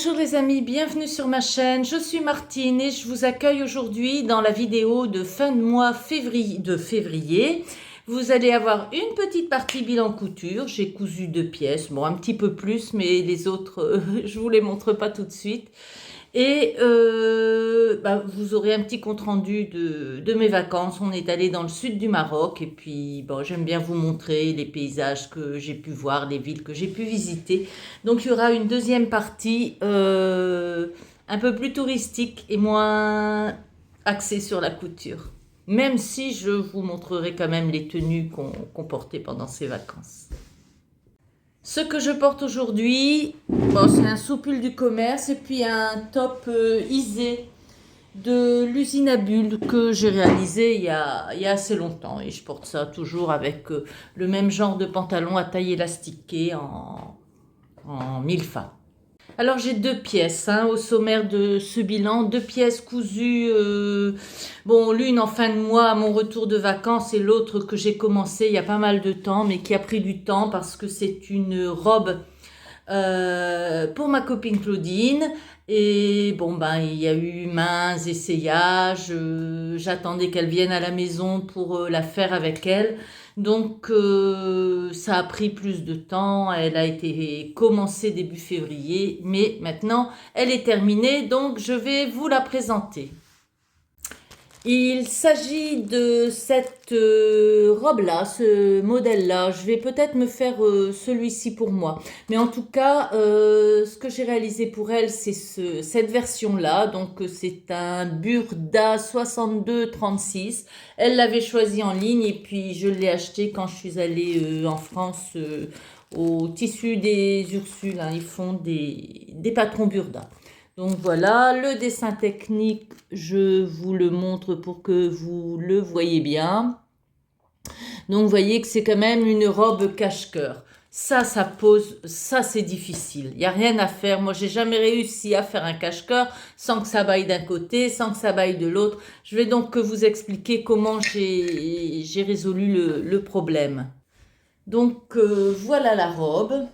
Bonjour les amis, bienvenue sur ma chaîne, je suis Martine et je vous accueille aujourd'hui dans la vidéo de fin de mois février. Vous allez avoir une petite partie bilan couture, j'ai cousu 2 pièces, bon un petit peu plus mais les autres je vous les montre pas tout de suite. Et vous aurez un petit compte rendu de mes vacances. On est allé dans le sud du Maroc et puis bon, j'aime bien vous montrer les paysages que j'ai pu voir, les villes que j'ai pu visiter. Donc il y aura une deuxième partie un peu plus touristique et moins axée sur la couture. Même si je vous montrerai quand même les tenues qu'on portait pendant ces vacances. Ce que je porte aujourd'hui, bon, c'est un soupul du commerce et puis un top isé de l'usine à bulles que j'ai réalisé il y a assez longtemps. Et je porte ça toujours avec le même genre de pantalon à taille élastiquée en mille-fa. Alors j'ai 2 pièces au sommaire de ce bilan, 2 pièces cousues, bon l'une en fin de mois à mon retour de vacances et l'autre que j'ai commencé il y a pas mal de temps mais qui a pris du temps parce que c'est une robe pour ma copine Claudine et bon ben il y a eu maints essayages, j'attendais qu'elle vienne à la maison pour la faire avec elle. Donc ça a pris plus de temps, elle a été commencée début février, mais maintenant elle est terminée, donc je vais vous la présenter. Il s'agit de cette robe-là, ce modèle-là. Je vais peut-être me faire celui-ci pour moi. Mais en tout cas, ce que j'ai réalisé pour elle, c'est cette version-là. Donc, c'est un Burda 62-36. Elle l'avait choisi en ligne et puis je l'ai acheté quand je suis allée en France au tissu des Ursules. Ils font des patrons Burda. Donc voilà, le dessin technique, je vous le montre pour que vous le voyez bien. Donc vous voyez que c'est quand même une robe cache-cœur. Ça pose, ça c'est difficile. Il n'y a rien à faire. Moi, j'ai jamais réussi à faire un cache-cœur sans que ça baille d'un côté, sans que ça baille de l'autre. Je vais donc vous expliquer comment j'ai résolu le problème. Donc voilà la robe.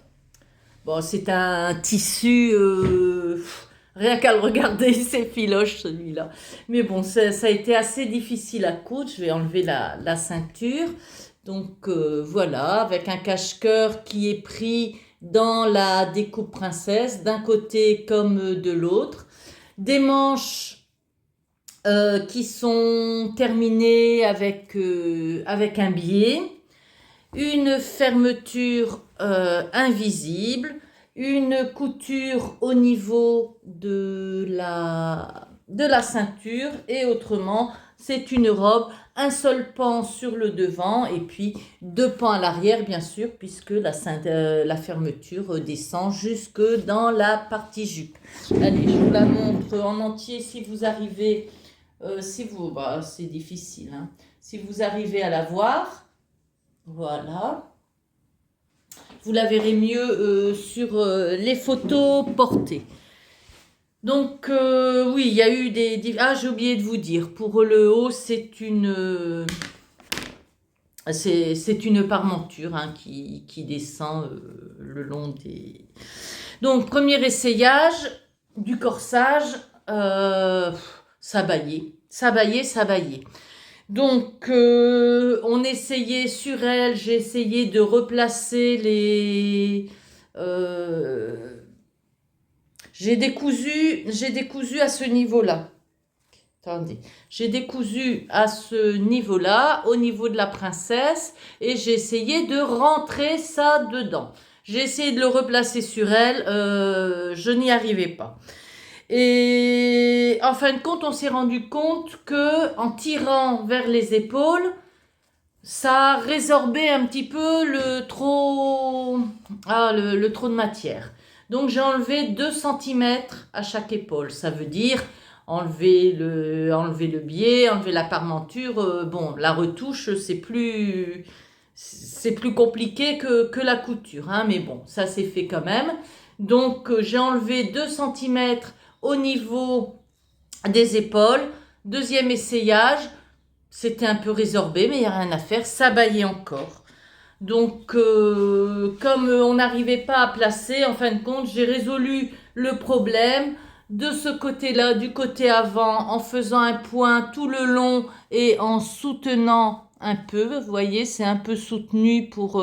Bon, c'est un tissu... rien qu'à le regarder, c'est filoche celui-là. Mais bon, ça a été assez difficile à coudre. Je vais enlever la ceinture. Donc voilà, avec un cache-cœur qui est pris dans la découpe princesse, d'un côté comme de l'autre. Des manches qui sont terminées avec un biais. Une fermeture invisible, une couture au niveau de la ceinture et autrement c'est une robe, un seul pan sur le devant et puis 2 pans à l'arrière bien sûr puisque la fermeture descend jusque dans la partie jupe. Allez, je vous la montre en entier si vous arrivez, c'est difficile, si vous arrivez à la voir. Voilà. Vous la verrez mieux sur les photos portées. Donc, oui, il y a eu Ah, j'ai oublié de vous dire. Pour le haut, c'est une parmenture qui descend le long des... Donc, premier essayage du corsage. Ça baillait. Donc, on essayait sur elle, j'ai essayé de replacer les... j'ai décousu à ce niveau-là. Attendez, j'ai décousu à ce niveau-là, au niveau de la princesse, et j'ai essayé de rentrer ça dedans. J'ai essayé de le replacer sur elle, je n'y arrivais pas. Et en fin de compte, on s'est rendu compte que en tirant vers les épaules, ça résorbait un petit peu le trop de matière. Donc j'ai enlevé 2 cm à chaque épaule. Ça veut dire enlever le biais, enlever la parmenture. Bon, la retouche, c'est plus compliqué que la couture. Mais bon, ça s'est fait quand même. Donc j'ai enlevé 2 cm au niveau des épaules. Deuxième essayage, c'était un peu résorbé, mais il n'y a rien à faire, ça baillait encore. Donc, comme on n'arrivait pas à placer, en fin de compte, j'ai résolu Le problème, de ce côté-là, du côté avant, en faisant un point tout le long et en soutenant un peu, vous voyez, c'est un peu soutenu pour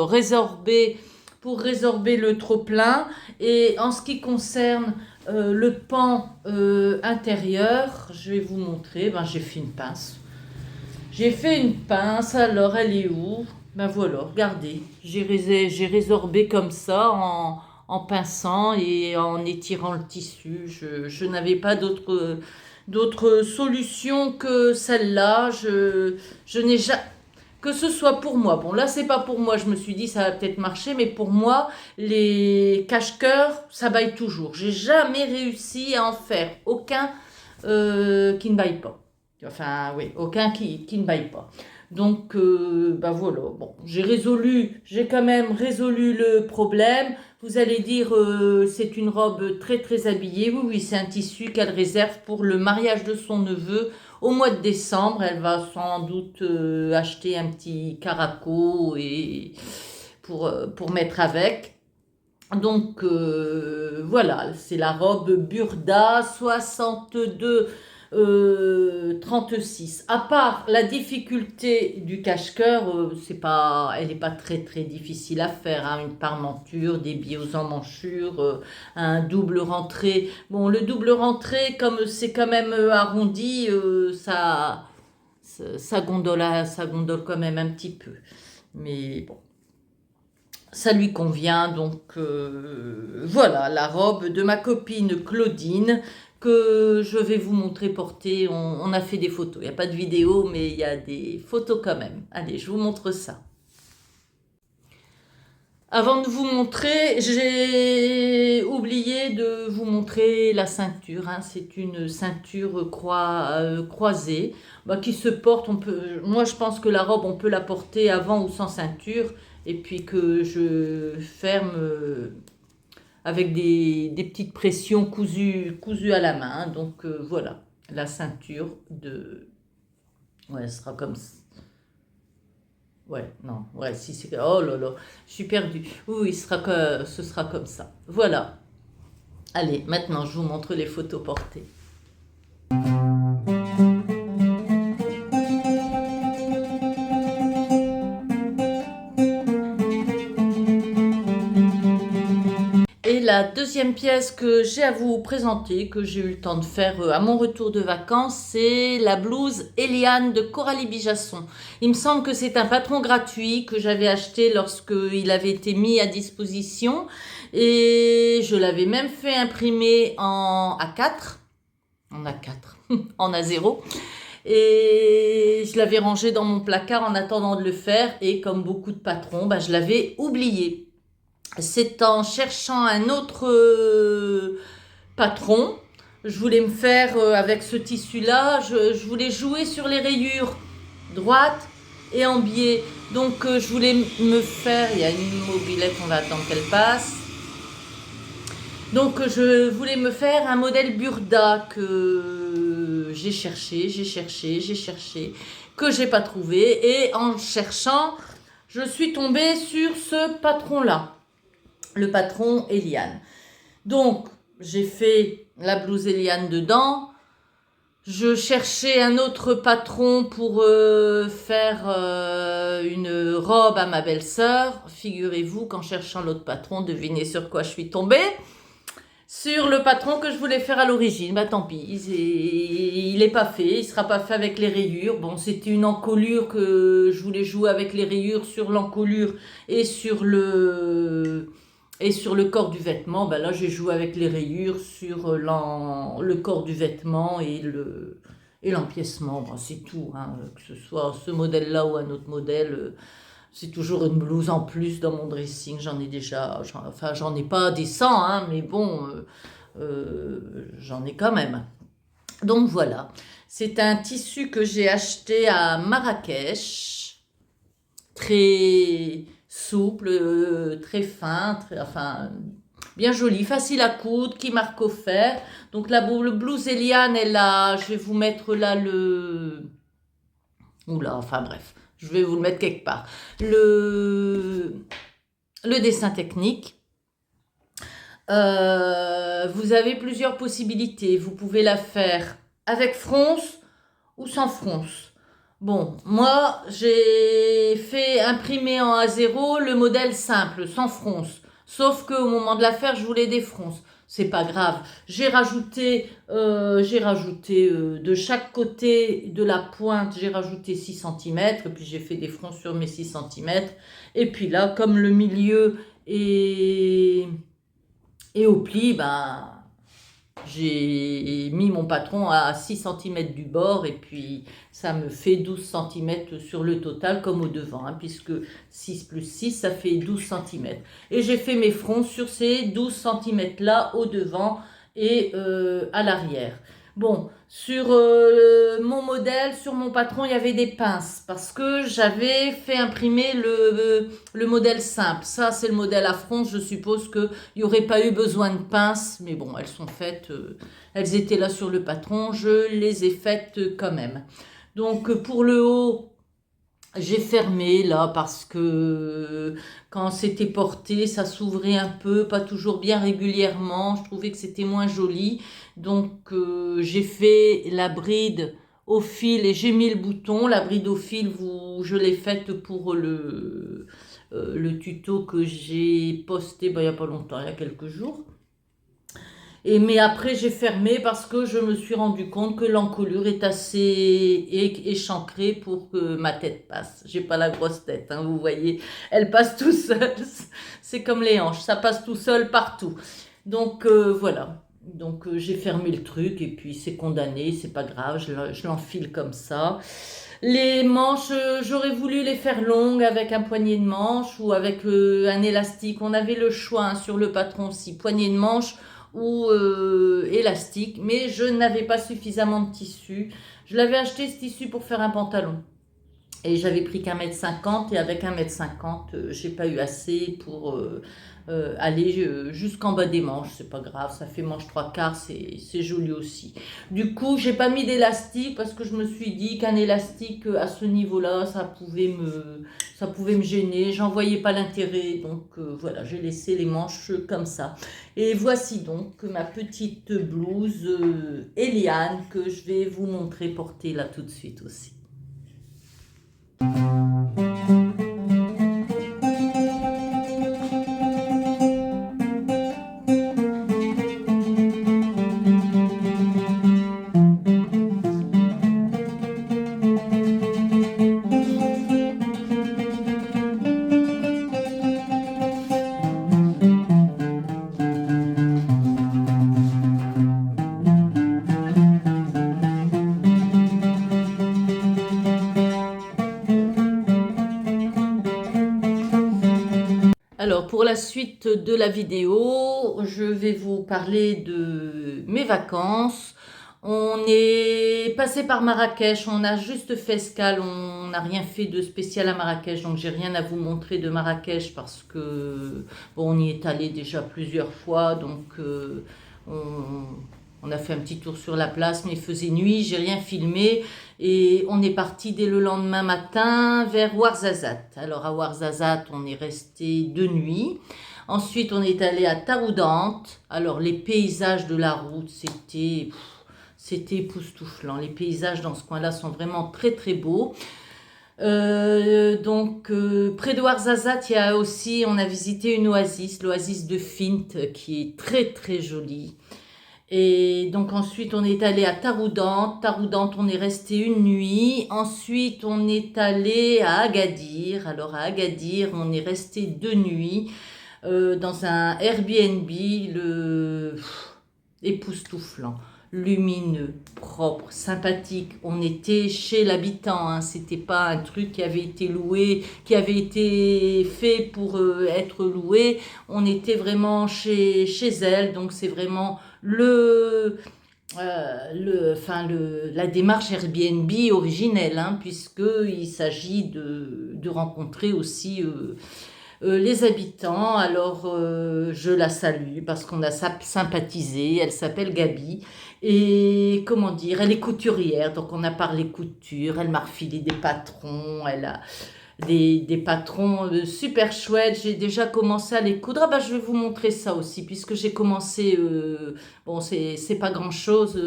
résorber le trop-plein. Et en ce qui concerne le pan intérieur, je vais vous montrer, ben, j'ai fait une pince. J'ai fait une pince, alors elle est où? Ben voilà, regardez, j'ai résorbé comme ça en pinçant et en étirant le tissu. Je n'avais pas d'autre solution que celle-là. Je n'ai jamais... Que ce soit pour moi. Bon, là, c'est pas pour moi. Je me suis dit, ça va peut-être marcher, mais pour moi, les cache-cœurs, ça baille toujours. J'ai jamais réussi à en faire aucun qui ne baille pas. Enfin, oui, aucun qui ne baille pas. Donc, ben voilà, bon, j'ai quand même résolu le problème. Vous allez dire, c'est une robe très très habillée. Oui, oui, c'est un tissu qu'elle réserve pour le mariage de son neveu au mois de décembre. Elle va sans doute acheter un petit caraco et pour mettre avec. Donc voilà, c'est la robe Burda 62 36. À part la difficulté du cache-cœur, elle n'est pas très très difficile à faire, hein. Une parmenture, des biais aux emmanchures, un double rentré. Bon, le double rentré, comme c'est quand même arrondi, ça gondole quand même un petit peu. Mais bon, ça lui convient. Donc voilà la robe de ma copine Claudine que je vais vous montrer porter. On a fait des photos, il n'y a pas de vidéo mais il y a des photos quand même. Allez, je vous montre ça. Avant de vous montrer, j'ai oublié de vous montrer la ceinture, hein. C'est une ceinture croisée, bah, qui se porte. Moi, je pense que la robe, on peut la porter avant ou sans ceinture, et puis que je ferme avec des petites pressions cousues à la main, hein. Donc voilà, la ceinture de... Ouais, elle sera comme ça. Ouais, non, ouais, si c'est... Oh là là, je suis perdue. Oui, ce sera comme ça. Voilà. Allez, maintenant, je vous montre les photos portées. Et la deuxième pièce que j'ai à vous présenter, que j'ai eu le temps de faire à mon retour de vacances, c'est la blouse Eliane de Coralie Bijasson. Il me semble que c'est un patron gratuit que j'avais acheté lorsqu'il avait été mis à disposition. Et je l'avais même fait imprimer en A4, en A0. Et je l'avais rangé dans mon placard en attendant de le faire. Et comme beaucoup de patrons, bah, je l'avais oublié. C'est en cherchant un autre patron. Je voulais me faire, avec ce tissu-là, je voulais jouer sur les rayures droites et en biais. Donc je voulais me faire, il y a une mobilette, on va attendre qu'elle passe. Donc je voulais me faire un modèle Burda que j'ai cherché, que j'ai pas trouvé. Et en cherchant, je suis tombée sur ce patron-là, le patron Eliane. Donc j'ai fait la blouse Eliane dedans. Je cherchais un autre patron pour faire une robe à ma belle-sœur. Figurez-vous qu'en cherchant l'autre patron, devinez sur quoi je suis tombée? Sur le patron que je voulais faire à l'origine. Bah tant pis, il est pas fait, il sera pas fait avec les rayures. Bon, c'était une encolure que je voulais jouer avec les rayures sur l'encolure et sur le corps du vêtement. Bah là, j'ai joué avec les rayures sur le corps du vêtement et l'empiècement. Bah, c'est tout, hein. Que ce soit ce modèle-là ou un autre modèle. C'est toujours une blouse en plus dans mon dressing. J'en ai pas des 100, hein, mais bon, j'en ai quand même. Donc voilà, c'est un tissu que j'ai acheté à Marrakech, très souple, très fin, enfin bien joli, facile à coudre, qui marque au fer. Donc la blouse Eliane, je vais vous mettre là Oula, enfin bref. Je vais vous le mettre quelque part. Le dessin technique. Vous avez plusieurs possibilités. Vous pouvez la faire avec fronce ou sans fronce. Bon, moi, j'ai fait imprimer en A0 le modèle simple, sans fronce. Sauf qu'au moment de la faire, je voulais des fronces. C'est pas grave. J'ai rajouté de chaque côté de la pointe, j'ai rajouté 6 centimètres. Et puis j'ai fait des fronces sur mes 6 centimètres. Et puis là, comme le milieu est au pli, ben, j'ai mis mon patron à 6 centimètres du bord et puis ça me fait 12 centimètres sur le total comme au devant, hein, puisque 6 plus 6 ça fait 12 centimètres. Et j'ai fait mes fronts sur ces 12 centimètres là au devant et à l'arrière. Bon, sur mon modèle, sur mon patron, il y avait des pinces parce que j'avais fait imprimer le modèle simple. Ça, c'est le modèle à fronce. Je suppose qu'il n'y aurait pas eu besoin de pinces, mais bon, elles sont faites. Elles étaient là sur le patron. Je les ai faites quand même. Donc, pour le haut, j'ai fermé là parce que quand c'était porté, ça s'ouvrait un peu, pas toujours bien régulièrement. Je trouvais que c'était moins joli. Donc j'ai fait la bride au fil et j'ai mis le bouton. La bride au fil, je l'ai faite pour le tuto que j'ai posté il n'y a pas longtemps, il y a quelques jours. Mais après, j'ai fermé parce que je me suis rendu compte que l'encolure est assez échancrée pour que ma tête passe. J'ai pas la grosse tête, hein, vous voyez. Elle passe tout seul. C'est comme les hanches, ça passe tout seul partout. Donc voilà. Donc j'ai fermé le truc et puis c'est condamné, c'est pas grave, je l'enfile comme ça. Les manches, j'aurais voulu les faire longues avec un poignet de manche ou avec un élastique. On avait le choix, hein, sur le patron aussi, poignet de manche ou élastique, mais je n'avais pas suffisamment de tissu. Je l'avais acheté ce tissu pour faire un pantalon. Et j'avais pris qu'1,50 m et avec 1,50 m, j'ai pas eu assez pour aller jusqu'en bas des manches. C'est pas grave, ça fait manche 3/4, c'est joli aussi. Du coup, j'ai pas mis d'élastique parce que je me suis dit qu'un élastique à ce niveau-là, ça pouvait me gêner. J'en voyais pas l'intérêt, donc voilà, j'ai laissé les manches comme ça. Et voici donc ma petite blouse Eliane que je vais vous montrer porter là tout de suite aussi. Alors, pour la suite de la vidéo, je vais vous parler de mes vacances. On est passé par Marrakech, on a juste fait escale, on n'a rien fait de spécial à Marrakech, donc j'ai rien à vous montrer de Marrakech parce que bon, on y est allé déjà plusieurs fois, donc on a fait un petit tour sur la place, mais il faisait nuit, j'ai rien filmé et on est parti dès le lendemain matin vers Ouarzazate. Alors à Ouarzazate, on est resté 2 nuits. Ensuite, on est allé à Taroudante. Alors les paysages de la route, c'était époustouflant. Les paysages dans ce coin-là sont vraiment très très beaux. Donc près de Ouarzazate, il y a aussi, on a visité une oasis, l'oasis de Fint, qui est très très jolie. Et donc ensuite on est allé à Taroudante. Taroudante, on est resté 1 nuit. Ensuite on est allé à Agadir. Alors à Agadir, on est resté 2 nuits dans un Airbnb époustouflant, lumineux, propre, sympathique. On était chez l'habitant, hein. C'était pas un truc qui avait été loué, qui avait été fait pour être loué. On était vraiment chez elle, donc c'est vraiment la démarche Airbnb originelle, hein, puisqu'il s'agit de rencontrer aussi les habitants. Alors je la salue parce qu'on a sympathisé. Elle s'appelle Gabi et comment dire, elle est couturière, donc on a parlé couture. Elle m'a refilé des patrons, des patrons super chouettes. J'ai déjà commencé à les coudre. Ah bah, je vais vous montrer ça aussi, puisque j'ai commencé, bon, c'est pas grand-chose,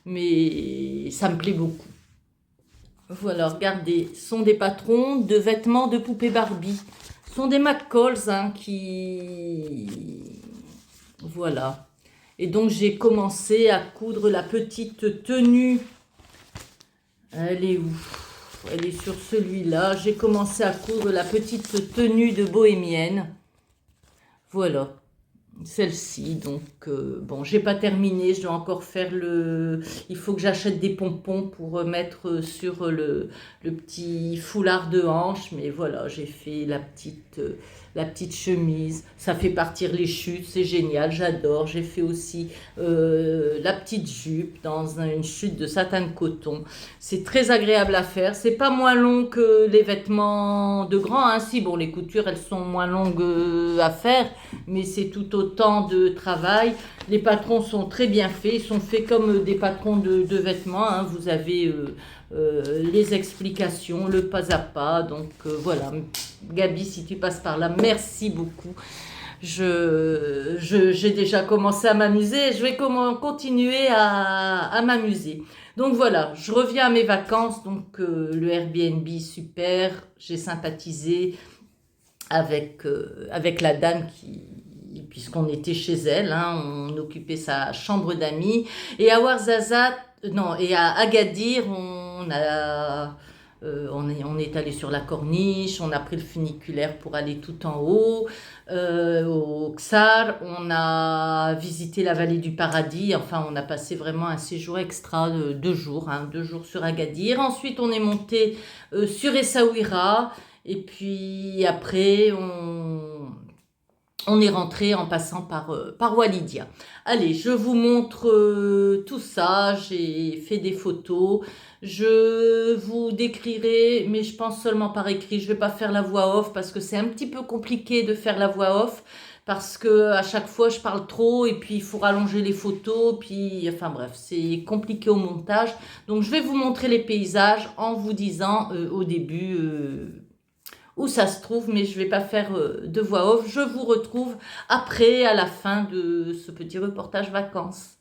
mais ça me plaît beaucoup. Voilà, regardez, ce sont des patrons de vêtements de poupées Barbie. Ce sont des McCalls, hein, qui... Voilà. Et donc, j'ai commencé à coudre la petite tenue. Elle est où? Elle est sur celui-là. J'ai commencé à coudre la petite tenue de bohémienne. Voilà. Celle-ci, donc bon, j'ai pas terminé, je dois encore faire le... Il faut que j'achète des pompons pour mettre sur le petit foulard de hanche, mais voilà, j'ai fait la petite chemise, ça fait partir les chutes, c'est génial, j'adore. J'ai fait aussi la petite jupe dans une chute de satin de coton. C'est très agréable à faire, c'est pas moins long que les vêtements de grand, hein. Si, bon, les coutures, elles sont moins longues à faire, mais c'est tout autant de travail. Les patrons sont très bien faits, ils sont faits comme des patrons de vêtements, hein. Vous avez les explications, le pas à pas. Donc voilà, Gabi, si tu passes par là, merci beaucoup. J'ai déjà commencé à m'amuser et je vais continuer à m'amuser. Donc voilà, je reviens à mes vacances. Donc le Airbnb, super, j'ai sympathisé avec la dame puisqu'on était chez elle, hein, on occupait sa chambre d'amis. Et à Ouarzazate, non, et à Agadir, on est allé sur la corniche, on a pris le funiculaire pour aller tout en haut. Au Ksar, on a visité la vallée du paradis. Enfin, on a passé vraiment un séjour extra de 2 jours, hein, 2 jours sur Agadir. Ensuite, on est monté sur Essaouira. Et puis après, on est rentré en passant par Walidia. Allez, je vous montre tout ça. J'ai fait des photos. Je vous décrirai, mais je pense seulement par écrit. Je ne vais pas faire la voix off parce que c'est un petit peu compliqué de faire la voix off. Parce que à chaque fois, je parle trop et puis il faut rallonger les photos. Puis, enfin bref, c'est compliqué au montage. Donc, je vais vous montrer les paysages en vous disant au début où ça se trouve, mais je ne vais pas faire de voix off. Je vous retrouve après, à la fin de ce petit reportage vacances.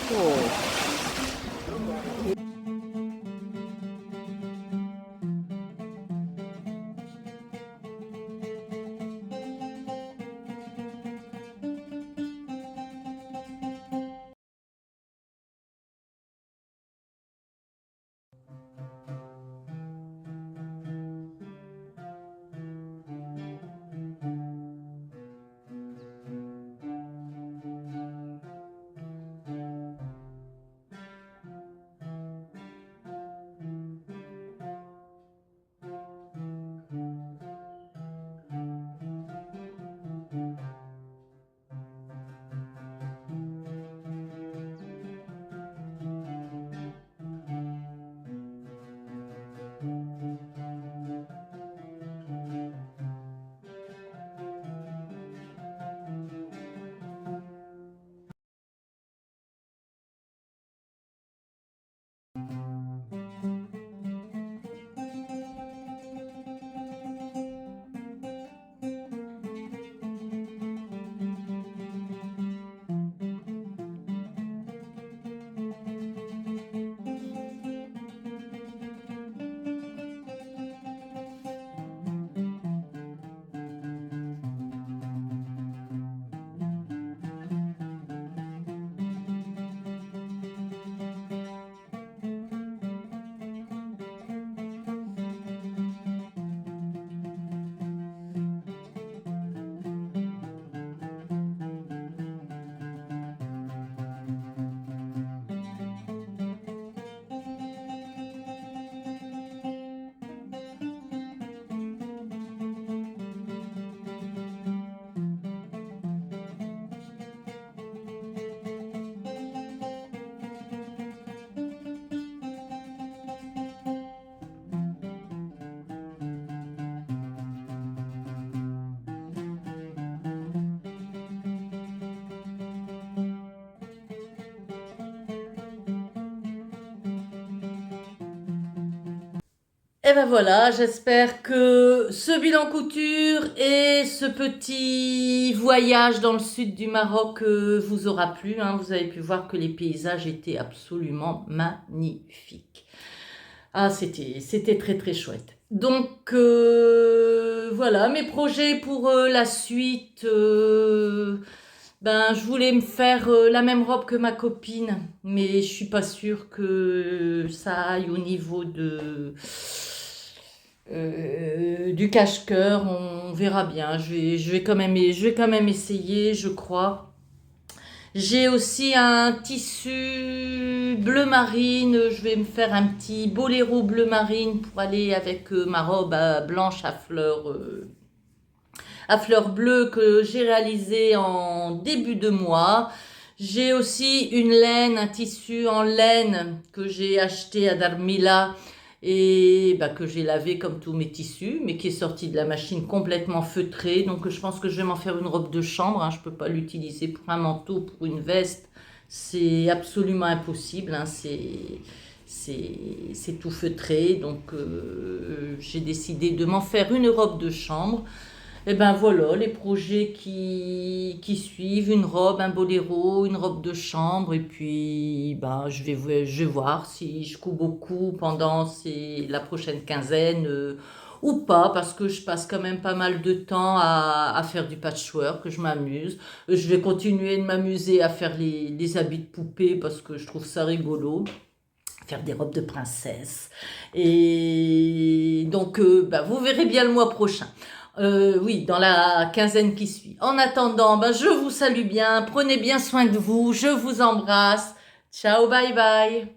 Oh. Et ben voilà, j'espère que ce bilan couture et ce petit voyage dans le sud du Maroc vous aura plu, hein. Vous avez pu voir que les paysages étaient absolument magnifiques. Ah, c'était très très chouette. Donc voilà, mes projets pour la suite. Ben, je voulais me faire la même robe que ma copine, mais je suis pas sûre que ça aille au niveau du cache-cœur. On verra bien. Je vais quand même essayer, je crois. J'ai aussi un tissu bleu marine. Je vais me faire un petit boléro bleu marine pour aller avec ma robe blanche à fleurs bleues que j'ai réalisé en début de mois. J'ai aussi une laine, un tissu en laine que j'ai acheté à Darmila et bah, que j'ai lavé comme tous mes tissus, mais qui est sorti de la machine complètement feutré. Donc je pense que je vais m'en faire une robe de chambre, hein. Je ne peux pas l'utiliser pour un manteau, pour une veste. C'est absolument impossible, hein. C'est tout feutré. Donc j'ai décidé de m'en faire une robe de chambre. Et ben voilà, les projets qui suivent, une robe, un boléro, une robe de chambre, et puis ben, je vais voir si je couds beaucoup pendant la prochaine quinzaine ou pas, parce que je passe quand même pas mal de temps à faire du patchwork, que je m'amuse. Je vais continuer de m'amuser à faire les habits de poupée, parce que je trouve ça rigolo. Faire des robes de princesse. Et donc, ben, vous verrez bien le mois prochain. Oui, dans la quinzaine qui suit. En attendant, ben, je vous salue bien, prenez bien soin de vous, je vous embrasse. Ciao, bye bye.